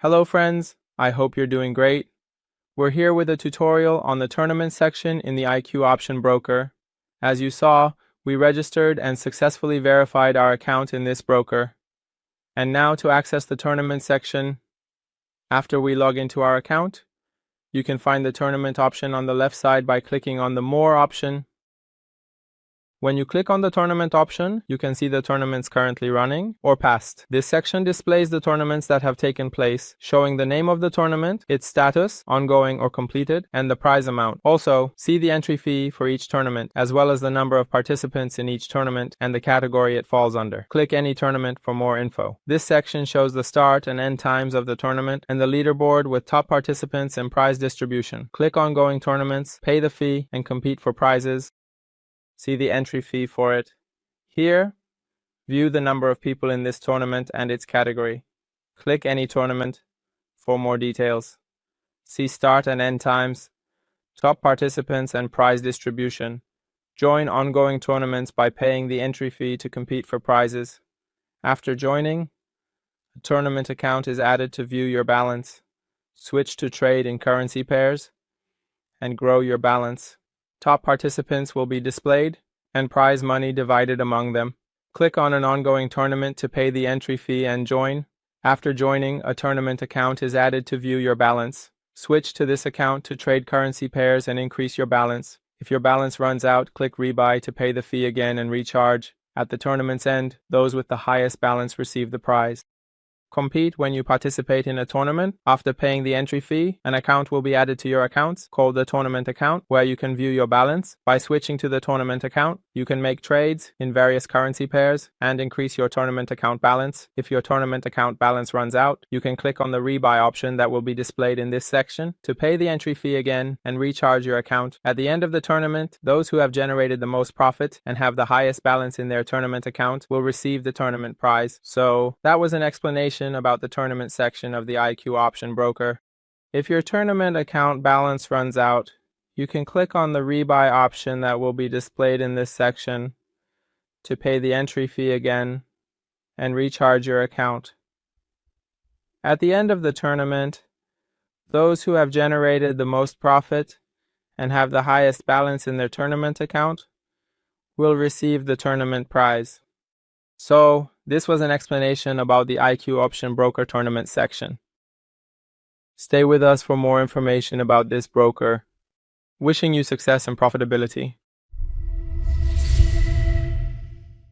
Hello friends, I hope you're doing great. We're here with a tutorial on the tournament section in the IQ option broker. As you saw, we registered and successfully verified our account in this broker. And now to access the tournament section, after we log into our account, you can find the tournament option on the left side by clicking on the More option. When you click on the tournament option, you can see the tournaments currently running or past. This section displays the tournaments that have taken place, showing the name of the tournament, its status, ongoing or completed, and the prize amount. Also, see the entry fee for each tournament, as well as the number of participants in each tournament and the category it falls under. Click any tournament for more info. This section shows the start and end times of the tournament and the leaderboard with top participants and prize distribution. Click ongoing tournaments, pay the fee, and compete for prizes. See the entry fee for it. Here, view the number of people in this tournament and its category. Click any tournament for more details. See start and end times, top participants and prize distribution. Join ongoing tournaments by paying the entry fee to compete for prizes. After joining, a tournament account is added to view your balance. Switch to trade in currency pairs and grow your balance. Top participants will be displayed and prize money divided among them. Click on an ongoing tournament to pay the entry fee and join. After joining, a tournament account is added to view your balance. Switch to this account to trade currency pairs and increase your balance. If your balance runs out, click rebuy to pay the fee again and recharge. At the tournament's end, those with the highest balance receive the prize. Compete when you participate in a tournament. After paying the entry fee, an account will be added to your accounts called the tournament account, where you can view your balance. By switching to the tournament account, you can make trades in various currency pairs and increase your tournament account balance. If your tournament account balance runs out, you can click on the rebuy option that will be displayed in this section to pay the entry fee again and recharge your account. At the end of the tournament, those who have generated the most profit and have the highest balance in their tournament account will receive the tournament prize. So that was an explanation about the tournament section of the IQ option broker. If your tournament account balance runs out, you can click on the rebuy option that will be displayed in this section to pay the entry fee again and recharge your account. At the end of the tournament, those who have generated the most profit and have the highest balance in their tournament account will receive the tournament prize. So, this was an explanation about the IQ option broker tournament section. Stay with us for more information about this broker. Wishing you success and profitability.